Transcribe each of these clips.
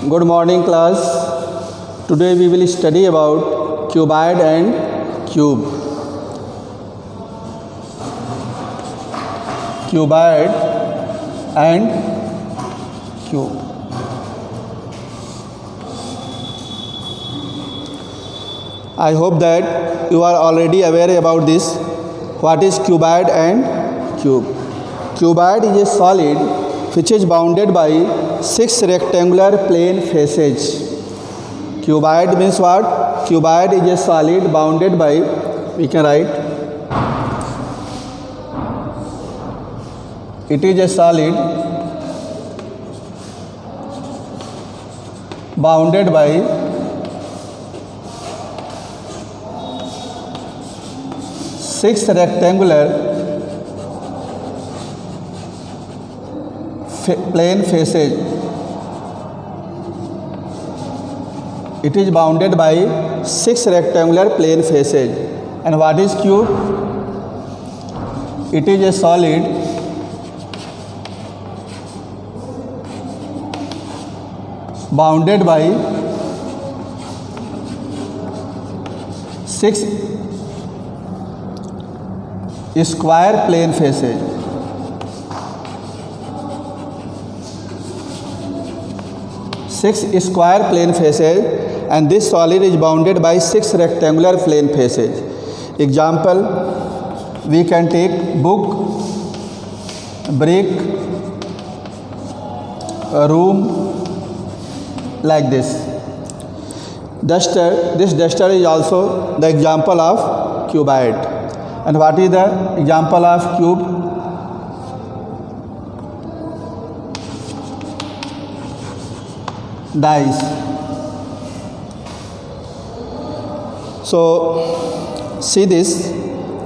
Good morning class. Today we will study about cuboid and cube. Cuboid and cube. I hope that you are already aware about this. What is cuboid and cube? Cuboid is a solid which is bounded by 6 rectangular plane faces. Cuboid means what? Cuboid is a solid bounded by, we can write, it is a solid bounded by 6 rectangular plane faces. It is bounded by 6 rectangular plane faces. And what is cube? It is a solid bounded by 6 square plane faces. 6 square plane faces, and this solid is bounded by 6 rectangular plane faces. Example, we can take book, brick, a room, like this. Duster, this duster is also the example of cuboid. And what is the example of cube? Dice. So see this,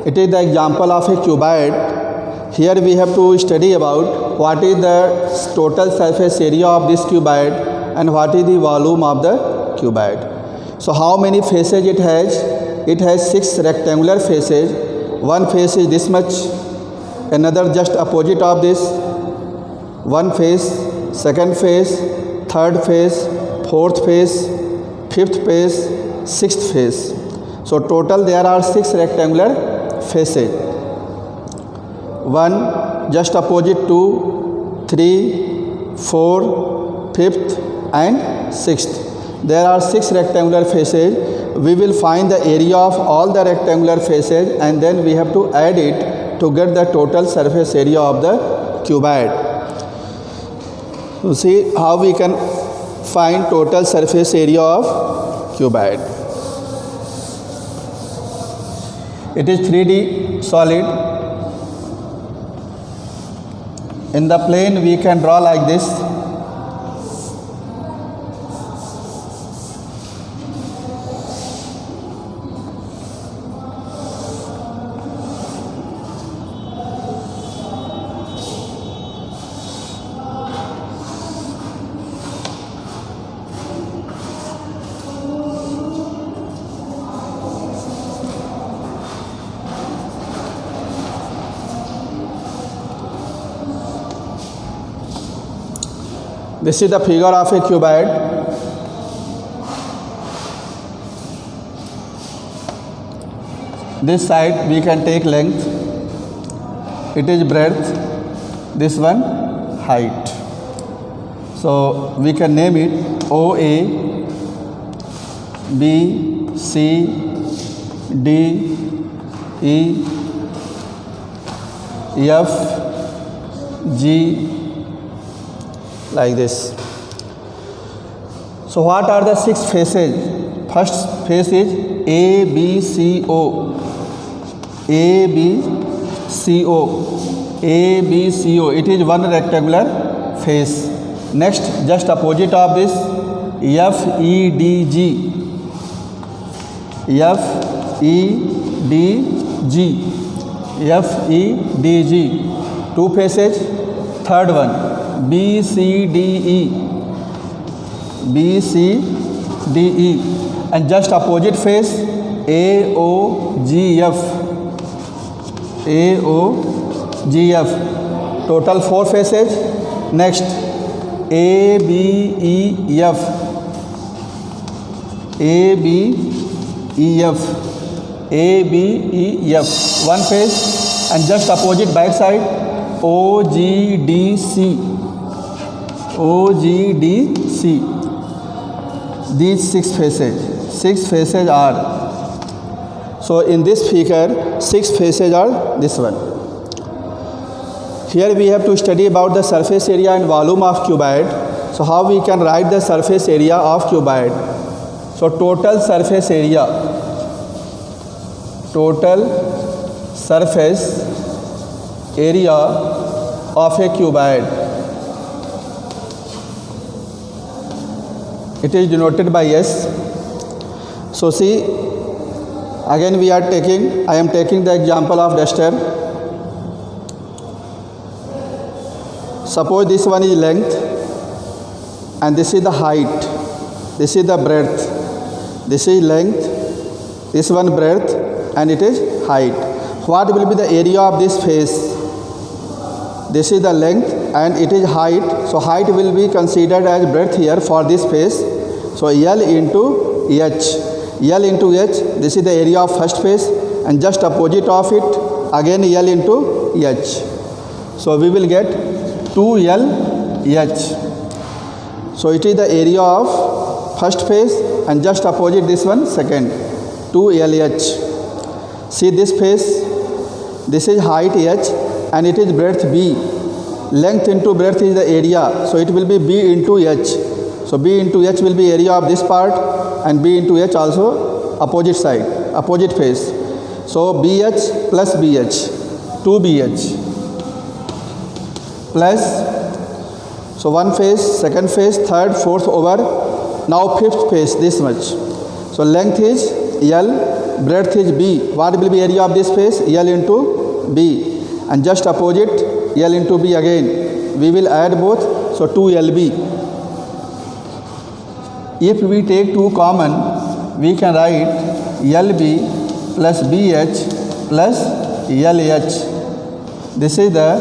it is the example of a cuboid. Here we have to study about what is the total surface area of this cuboid and what is the volume of the cuboid. So how many faces it has? It has 6 rectangular faces. One face is this much, another just opposite of this, one face, second face, third face, fourth face, fifth face, sixth face. So total there are 6 rectangular faces. 1 just opposite to 3, 4, 5th and 6th. There are 6 rectangular faces. We will find the area of all the rectangular faces and then we have to add it to get the total surface area of the cuboid. So see how we can find total surface area of cuboid. It is 3D solid. In the plane we can draw like this. This is the figure of a cuboid. This side we can take length, it is breadth, this one height. So we can name it OA, B, C, D, E, F, G, like this. So what are the 6 faces? First face is A, B, C, O. A, B, C, O. A, B, C, O. It is one rectangular face. Next, just opposite of this, F, E, D, G. F, E, D, G. F, E, D, G. 2 faces. Third one, B, C, D, E. B, C, D, E. And just opposite face, A, O, G, F. A, O, G, F. Total 4 faces. Next, ABEF, one face, and just opposite back side OGDC. These six faces are. So in this figure, 6 faces are this one. Here we have to study about the surface area and volume of cuboid. So how we can write the surface area of cuboid? So total surface area of a cuboid, it is denoted by S. So see, again I am taking the example of duster. Suppose this one is length and this is the height, this is the breadth. This is length, this one breadth, and it is height. What will be the area of this face? This is the length and it is height. So height will be considered as breadth here for this face. So L into H. This is the area of first face, and just opposite of it again L into H. So we will get 2LH. So it is the area of first face, and just opposite this one second, 2LH. See this face, this is height H and it is breadth B. Length into breadth is the area, so it will be B into H. So B into H will be area of this part, and B into H also opposite side, opposite face. So BH plus BH, 2BH plus, so one face, second face, third, fourth over, now fifth face, this much. So length is L, breadth is B. What will be area of this face? L into B, and just opposite L into B again. We will add both, so 2LB. If we take 2 common, we can write LB plus BH plus LH. This is the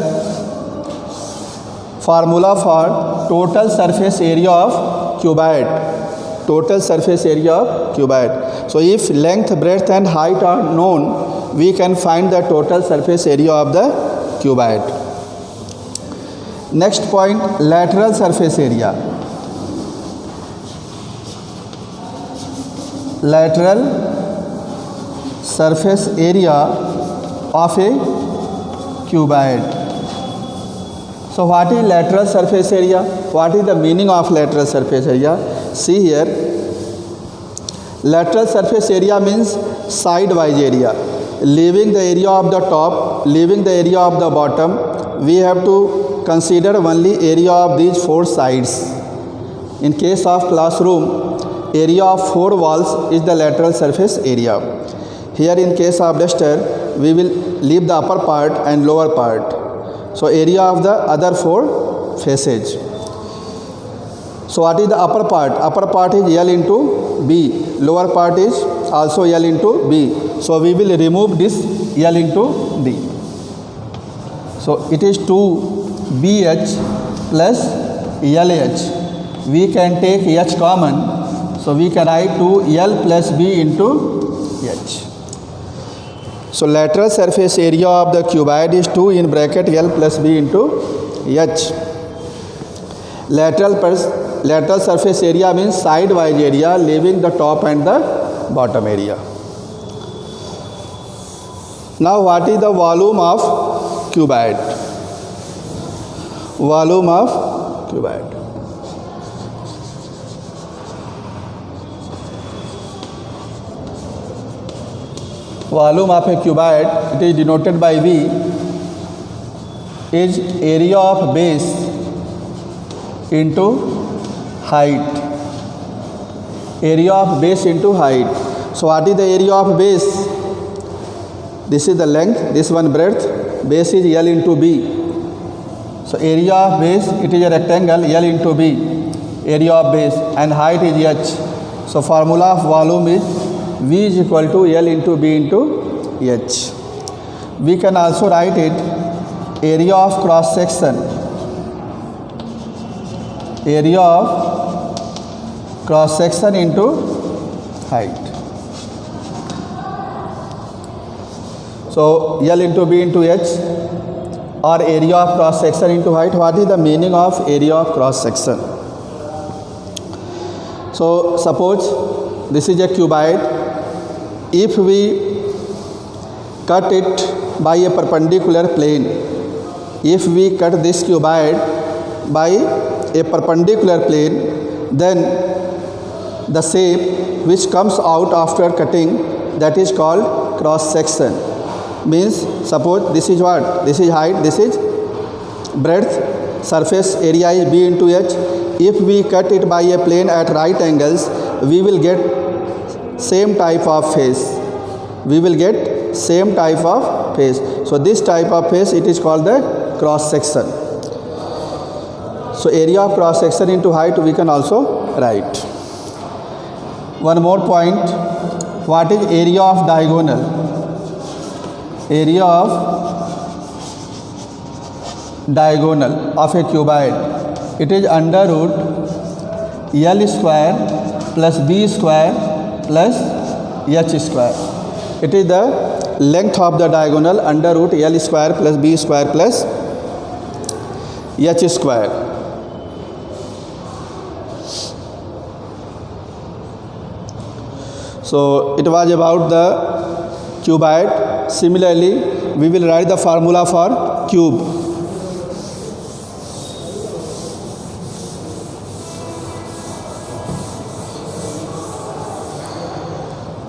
formula for total surface area of cuboid. So if length, breadth and height are known, we can find the total surface area of the cuboid. Next point, lateral surface area. Lateral surface area of a cuboid. So what is lateral surface area? What is the meaning of lateral surface area? See here, lateral surface area means side-wise area. Leaving the area of the top, leaving the area of the bottom, we have to consider only area of these 4 sides. In case of classroom, area of 4 walls is the lateral surface area. Here in case of duster, we will leave the upper part and lower part. So area of the other 4 faces. So what is the upper part? Upper part is L into B. Lower part is also L into B. So we will remove this L into B. So it is 2BH plus LH. We can take H common. So we can write 2L plus B into H. So lateral surface area of the cuboid is 2 in bracket L plus B into H. Lateral surface area means side-wise area, leaving the top and the bottom area. Now what is the volume of cuboid? Volume of cuboid. Volume of a cuboid, it is denoted by V, is area of base into height. Area of base into height. So what is the area of base? This is the length, this one breadth, base is L into B. So area of base, it is a rectangle, L into B, area of base, and height is H. So formula of volume is V is equal to L into B into H. We can also write it area of cross section. area of cross section into height. So L into B into H, or area of cross section into height. What is the meaning of area of cross section? So suppose this is a cuboid. If we cut it by a perpendicular plane, if we cut this cuboid by a perpendicular plane, then the shape which comes out after cutting, that is called cross section. Means suppose this is what? This is height, this is breadth, surface area is B into H. If we cut it by a plane at right angles, we will get same type of face. We will get same type of face. So this type of face, it is called the cross section. So area of cross section into height we can also write. One more point. What is area of diagonal? Area of diagonal of a cuboid. It is under root L square plus B square plus H square. It is the length of the diagonal under root L square plus B square plus H square. So it was about the cuboid. Similarly, we will write the formula for cube.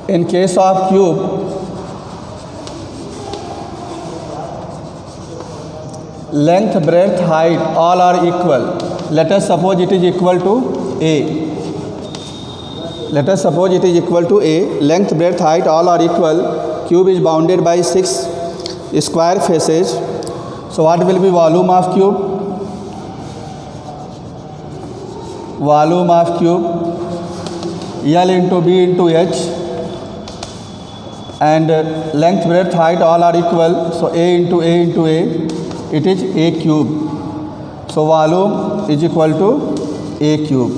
In case of cube, length, breadth, height all are equal. Let us suppose it is equal to A. Let us suppose it is equal to A. Length, breadth, height all are equal. Cube is bounded by 6 square faces. So what will be volume of cube? Volume of cube L into B into H, and length, breadth, height all are equal. So A into A into A, it is A cube. So volume is equal to A cube.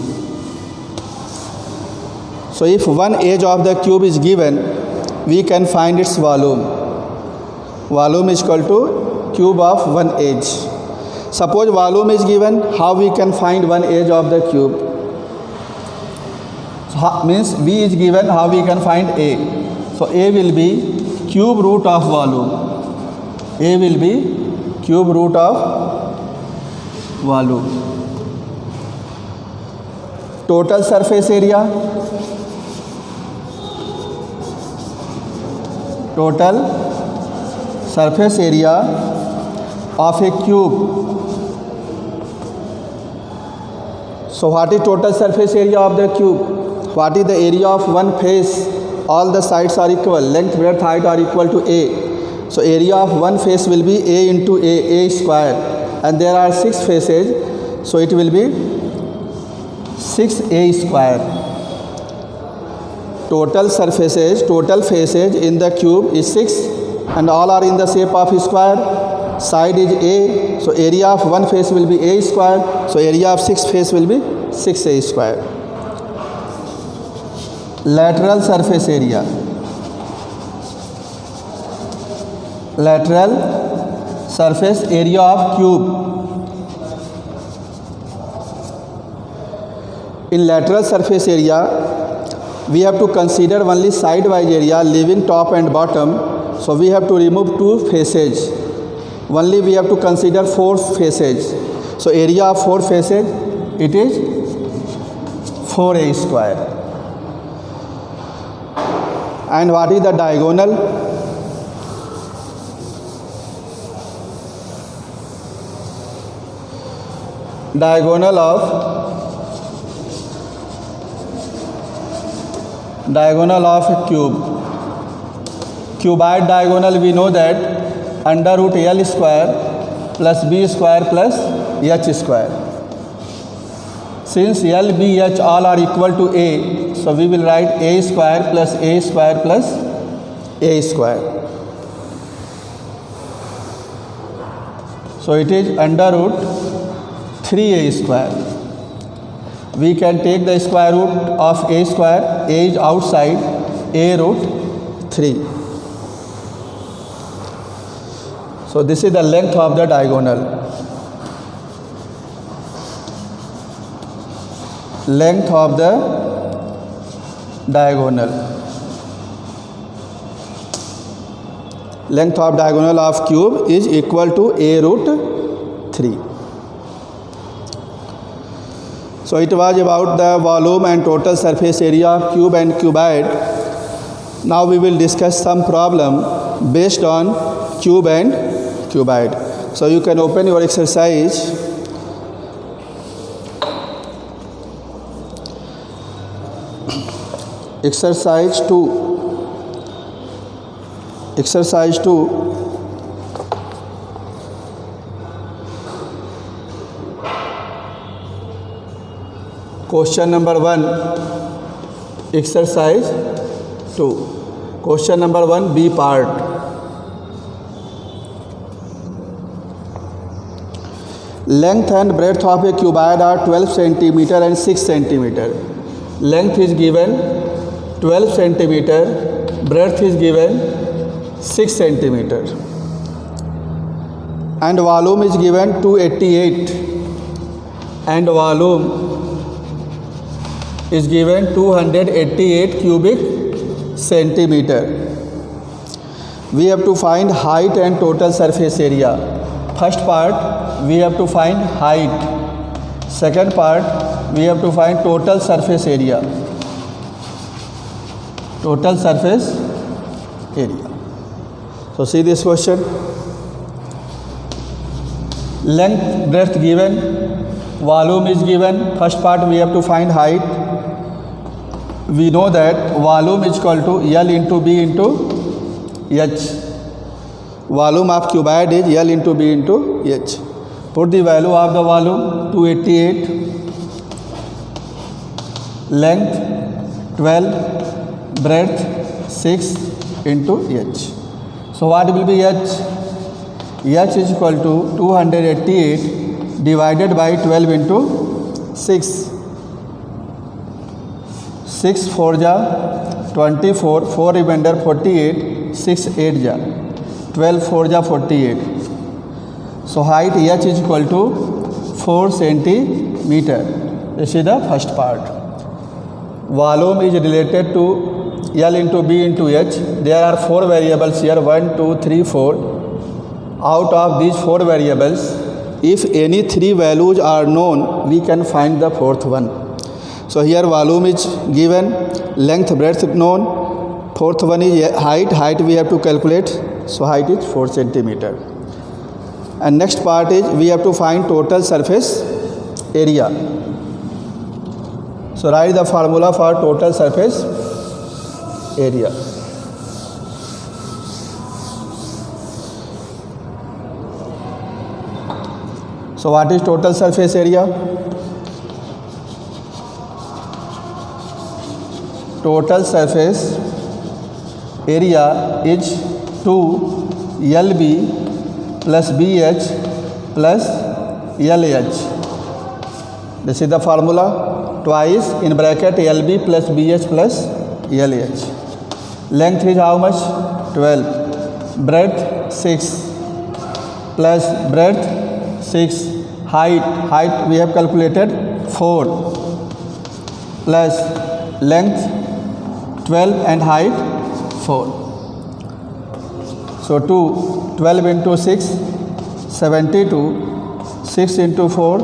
So if one edge of the cube is given, we can find its volume. Volume is equal to cube of one edge. Suppose volume is given, how we can find one edge of the cube? So, means B is given, how we can find A? So A will be cube root of volume. A will be cube root of volume. Total surface area. Total surface area of a cube. So what is total surface area of the cube? What is the area of one face? All the sides are equal. Length, breadth, height are equal to A. So area of one face will be A into A square. And there are 6 faces. So it will be 6A square. Total surfaces, total faces in the cube is 6, and all are in the shape of square. Side is A, so area of one face will be A square. So area of 6 face will be 6A square. Lateral surface area. Lateral surface area of cube. In lateral surface area, we have to consider only side-wise area, leaving top and bottom. So we have to remove 2 faces. Only we have to consider 4 faces. So area of 4 faces, it is 4A square. And what is the diagonal? Diagonal of cube. Cuboid diagonal, we know that under root L square plus B square plus H square. Since L, B, H all are equal to A, so we will write A square plus A square plus A square. So it is under root 3A square. We can take the square root of a square. A is outside, a root 3. So this is the length of the diagonal. Length of the diagonal. Length of diagonal of cube is equal to a root 3. So it was about the volume and total surface area of cube and cuboid. Now we will discuss some problem based on cube and cuboid. So you can open your exercise. Exercise 2. Exercise 2. Question number 1. Exercise 2. Question number 1, B part. Length and breadth of a cuboid are 12 centimeter and 6 centimeter. Length is given 12 centimeter, breadth is given 6 centimeter, and volume is given 288, and volume is given 288 cubic centimeter. We have to find height and total surface area. First part we have to find height. Second part we have to find total surface area. Total surface area. So see this question. Length, breadth given, volume is given. First part we have to find height. We know that volume is equal to L into B into H. Volume of cuboid is L into B into H. Put the value of the volume 288, length 12, breadth 6 into H. So what will be H? H is equal to 288 divided by 12 into 6. 6 4 ja 24, 4 remainder 48, 6 8 ja 12, 4 ja 48. So height H is equal to 4 centimeter. This is the first part. Volume is related to L into B into H. There are 4 variables here, 1, 2, 3, 4. Out of these 4 variables, if any 3 values are known, we can find the 4th one. So here volume is given, length, breadth known, 4th one is height. Height we have to calculate. So height is 4 centimeter. And next part is we have to find total surface area. So write the formula for total surface area. So what is total surface area? Total surface area is 2LB plus BH plus LH. This is the formula. Twice in bracket LB plus BH plus LH. Length is how much? 12. Breadth 6 plus breadth 6. Height we have calculated 4 plus length 12 and height 4. So 12 into 6 72, 6 into 4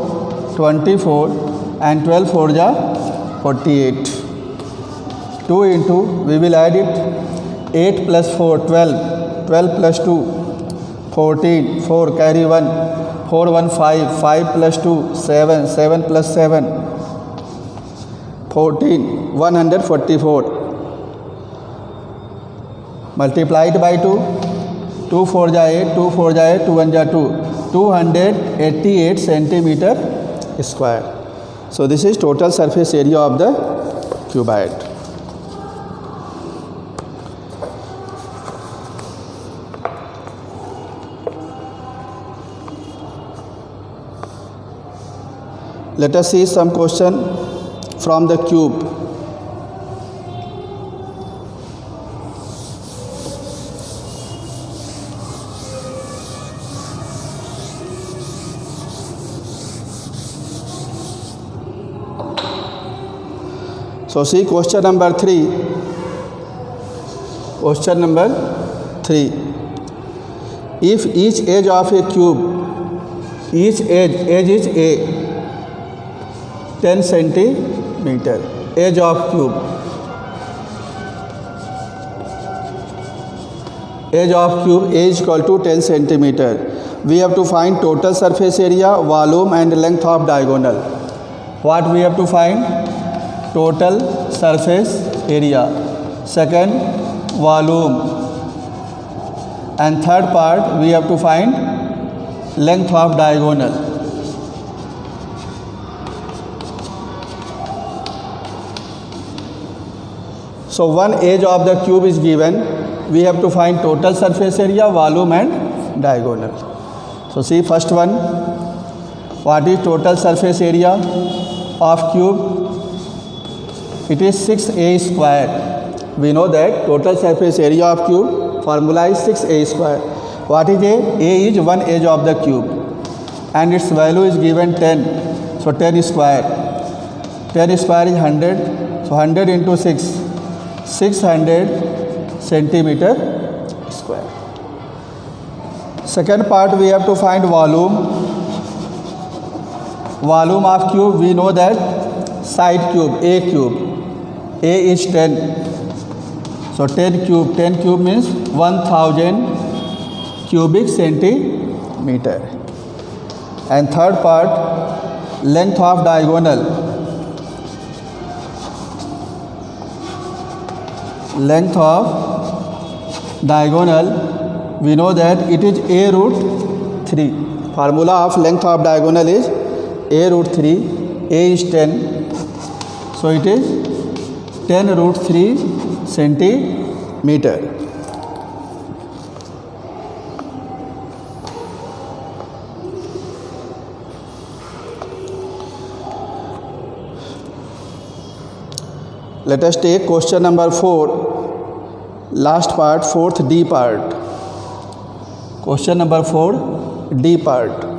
24, and 12 4 ja 48. 2 into, we will add it, 8 plus 4 12, 12 plus 2 14, 4 carry 1, 4 1 5, 5 plus 2 7, 7 plus 7 14, 144. Multiplied by 2, 2 4 ja 8, 2 4 ja 8, 2 1 ja 2, 288 centimeter square. So this is total surface area of the cuboid. Let us see some question. from the cube. So see question number 3. Question number 3. If each edge of a cube, each edge is a 10 centimeter, edge of cube, edge of cube is equal to 10 centimeter. We have to find total surface area, volume and length of diagonal. What we have to find? Total surface area, second volume, and third part we have to find length of diagonal. So one edge of the cube is given, we have to find total surface area, volume and diagonal. So see first one, what is total surface area of cube? It is 6a square. We know that total surface area of cube formula is 6a square. What is a? A is one edge of the cube and its value is given 10. So 10 square. 10 square is 100. So 100 into 6. 600 centimeter square. Second part we have to find volume. Volume of cube, we know that side cube, A cube. A is 10. So 10 cube means 1000 cubic centimeter. And third part, length of diagonal. Length of diagonal, we know that it is A root 3. Formula of length of diagonal is A root 3. A is 10. So it is 10 root 3 centimeter. Let us take question number 4, last part, fourth D part. Question number 4, D part.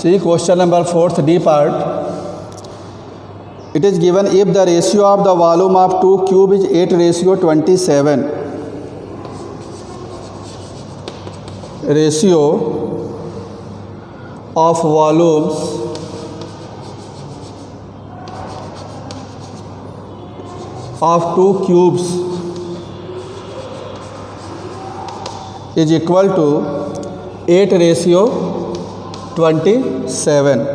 See question number 4th D part. It is given if the ratio of the volume of two cube is 8:27. Ratio of volumes of two cubes is equal to 8:27.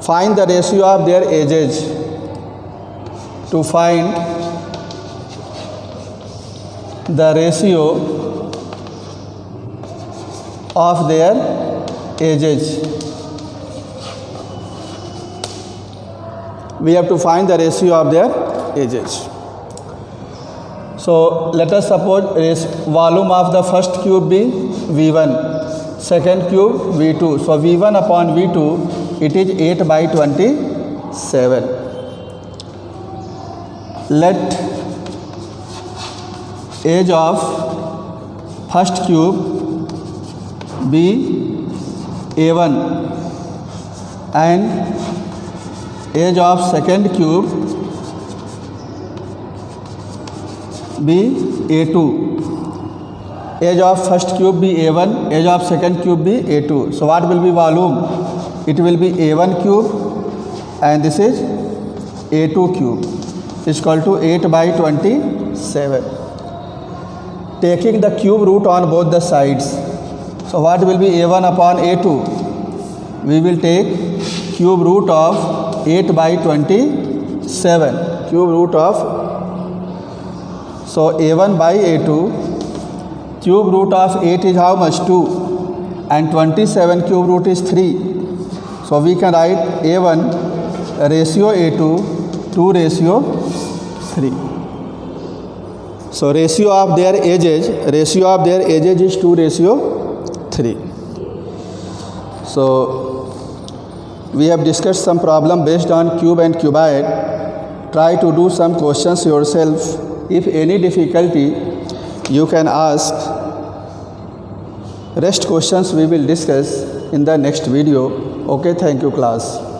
Find the ratio of their edges. To find the ratio of their edges, we have to find the ratio of their edges. So let us suppose volume of the first cube be V1, second cube V2. So V1 upon V2, it is 8/27. Let edge of first cube be A1 and edge of second cube be A2. Edge of first cube be A1, edge of second cube be A2. So what will be volume? It will be A1 cube and this is A2 cube is equal to 8/27. Taking the cube root on both the sides. So what will be A1 upon A2? We will take cube root of 8/27. Cube root of, so A1 by A2. Cube root of 8 is how much? 2. And 27 cube root is 3. So we can write A1 ratio A2, 2 ratio 3. So ratio of their ages is 2:3. So we have discussed some problem based on cube and cuboid. Try to do some questions yourself. If any difficulty, you can ask. Rest questions we will discuss in the next video. Okay, thank you class.